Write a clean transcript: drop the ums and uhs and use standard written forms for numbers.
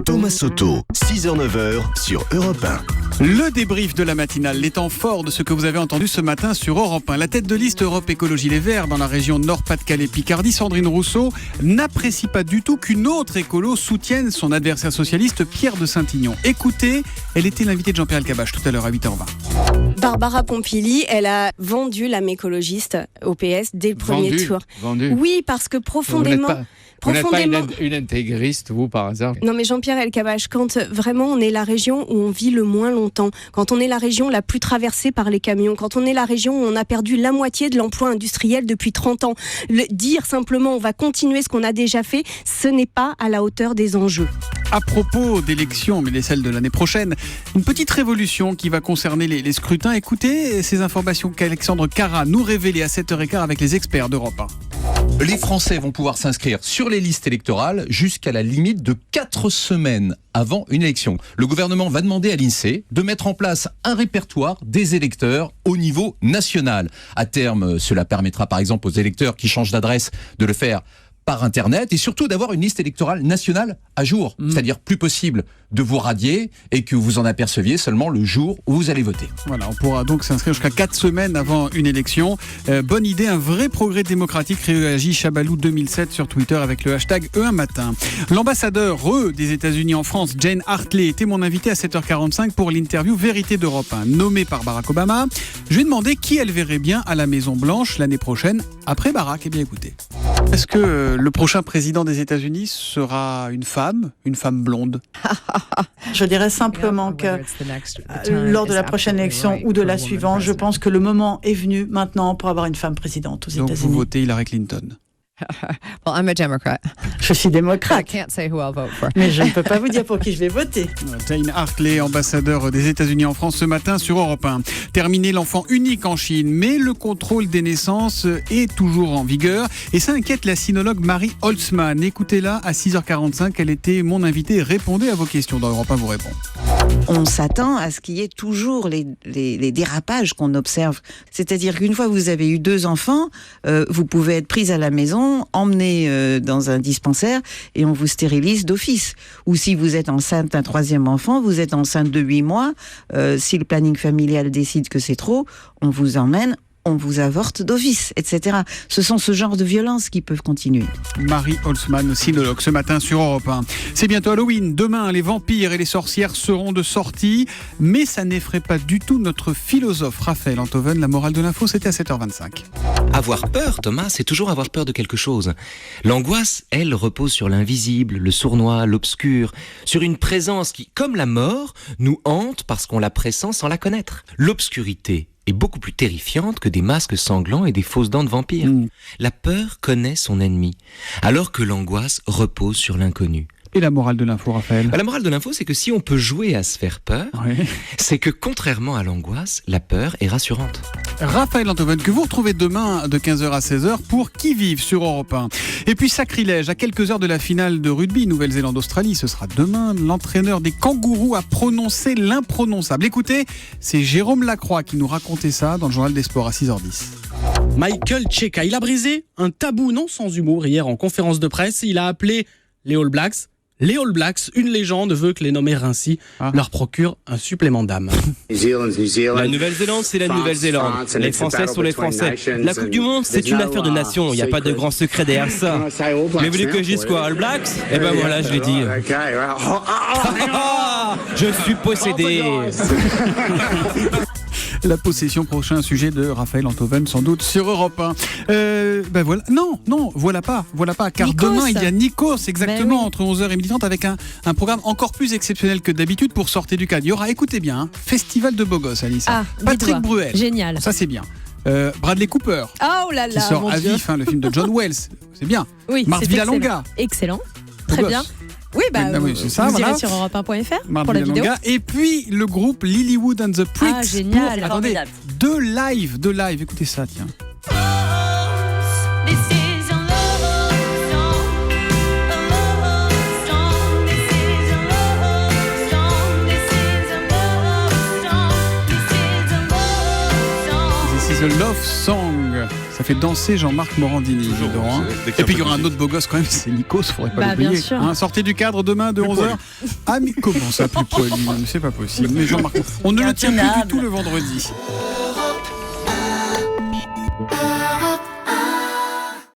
Thomas Soto, 6h-9h sur Europe 1. Le débrief de la matinale, les temps forts de ce que vous avez entendu ce matin sur Europe 1. La tête de liste Europe Écologie Les Verts dans la région Nord-Pas-de-Calais-Picardie, Sandrine Rousseau, n'apprécie pas du tout qu'une autre écolo soutienne son adversaire socialiste Pierre de Saint-Ignon. Écoutez, elle était l'invitée de Jean-Pierre Elkabbach tout à l'heure à 8h20. Barbara Pompili, elle a vendu l'âme écologiste au PS dès le premier tour. Vendu. Oui, parce que profondément... Vous n'êtes pas une intégriste, vous, par hasard? Non, mais Jean-Pierre Elkabbach, quand vraiment on est la région où on vit le moins longtemps, quand on est la région la plus traversée par les camions, quand on est la région où on a perdu la moitié de l'emploi industriel depuis 30 ans, dire simplement on va continuer ce qu'on a déjà fait, ce n'est pas à la hauteur des enjeux. À propos d'élections, mais celles de l'année prochaine, une petite révolution qui va concerner les scrutins. Écoutez ces informations qu'Alexandre Cara nous révélait à 7h15 avec les experts d'Europe 1. Les Français vont pouvoir s'inscrire sur les listes électorales jusqu'à la limite de 4 semaines avant une élection. Le gouvernement va demander à l'INSEE de mettre en place un répertoire des électeurs au niveau national. À terme, cela permettra par exemple aux électeurs qui changent d'adresse de le faire par Internet et surtout d'avoir une liste électorale nationale à jour. C'est-à-dire plus possible de vous radier et que vous en aperceviez seulement le jour où vous allez voter. Voilà, on pourra donc s'inscrire jusqu'à 4 semaines avant une élection. Bonne idée, un vrai progrès démocratique, réagit Chabalou 2007 sur Twitter avec le hashtag #E1matin. L'ambassadeur des États-Unis en France, Jane Hartley, était mon invité à 7h45 pour l'interview Vérité d'Europe 1, nommée par Barack Obama. Je lui ai demandé qui elle verrait bien à la Maison Blanche l'année prochaine après Barack. Eh bien écoutez, est-ce que le prochain président des États-Unis sera une femme blonde? Je dirais simplement que lors de la prochaine élection ou de la suivante, je pense que le moment est venu maintenant pour avoir une femme présidente aux États-Unis. Donc vous votez Hillary Clinton? Well, I'm a Democrat. Je suis démocrate. I can't say who I'll vote for. Mais je ne peux pas vous dire pour qui je vais voter. Jane Hartley, ambassadeur des États-Unis en France ce matin sur Europe 1. Terminé l'enfant unique en Chine, mais le contrôle des naissances est toujours en vigueur. Et ça inquiète la sinologue Marie Holtzmann. Écoutez-la à 6h45, elle était mon invitée. Répondez à vos questions dans Europe 1 vous répond. On s'attend à ce qu'il y ait toujours les dérapages qu'on observe. C'est-à-dire qu'une fois que vous avez eu 2 enfants, vous pouvez être prise à la maison, emmenée dans un dispensaire et on vous stérilise d'office. Ou si vous êtes enceinte d'un 3e enfant, vous êtes enceinte de 8 mois, si le planning familial décide que c'est trop, on vous emmène, on vous avorte d'office, etc. Ce sont ce genre de violences qui peuvent continuer. Marie Holtzmann, sinologue, ce matin sur Europe 1. C'est bientôt Halloween. Demain, les vampires et les sorcières seront de sortie. Mais ça n'effraie pas du tout notre philosophe Raphaël Enthoven. La morale de l'info, c'était à 7h25. Avoir peur, Thomas, c'est toujours avoir peur de quelque chose. L'angoisse, elle, repose sur l'invisible, le sournois, l'obscur, sur une présence qui, comme la mort, nous hante parce qu'on la pressent sans la connaître. L'obscurité est beaucoup plus terrifiante que des masques sanglants et des fausses dents de vampires. La peur connaît son ennemi, alors que l'angoisse repose sur l'inconnu. Et la morale de l'info, Raphaël? La morale de l'info, c'est que si on peut jouer à se faire peur, c'est que contrairement à l'angoisse, la peur est rassurante. Raphaël Enthoven, que vous retrouvez demain de 15h à 16h pour Qui vive sur Europe 1. Et puis sacrilège, à quelques heures de la finale de rugby Nouvelle-Zélande-Australie, ce sera demain, l'entraîneur des kangourous a prononcé l'imprononçable. Écoutez, c'est Jérôme Lacroix qui nous racontait ça dans le journal des sports à 6h10. Michael Cheika, il a brisé un tabou non sans humour hier en conférence de presse. Il a appelé les All Blacks les All Blacks. Une légende veut que les nommer ainsi leur procure un supplément d'âme. La Nouvelle-Zélande, c'est la Nouvelle-Zélande. Les Français sont les Français. La Coupe du Monde, c'est une affaire de nation. Il n'y a pas de grand secret derrière ça. Mais vous voulez que je dise quoi, All Blacks? Eh ben voilà, je l'ai dit. Je suis possédé. La possession, prochain sujet de Raphaël Enthoven, sans doute sur Europe 1. Ben voilà. Non, voilà pas, car Nikos. demain il y a Nikos, exactement, entre 11h et 12h30, avec un programme encore plus exceptionnel que d'habitude pour sortir du cadre. Il y aura, écoutez bien, Festival de beaux gosses, Alice. Patrick Bruel. Génial. Ça c'est bien. Bradley Cooper. Oh là là, qui sort à vif, le film de John Wells. C'est bien. Oui, Marthe c'est Villalonga. Excellent. Très bien. Oui, c'est ça, vous voilà. irez sur europe1.fr Marthe pour la vidéo. Et puis le groupe Lilywood and the Pricks. Ah, génial. Pour, attendez, deux lives. Écoutez ça, tiens. This is a love song. Ça fait danser Jean-Marc Morandini. Hein. Et puis il y aura un autre beau gosse quand même, c'est Nikos, faudrait pas l'oublier. Hein, sortez du cadre demain de 11h. Ah mais comment ça plus poilu? C'est pas possible. Mais Jean-Marc, on ne le tient plus du tout le vendredi.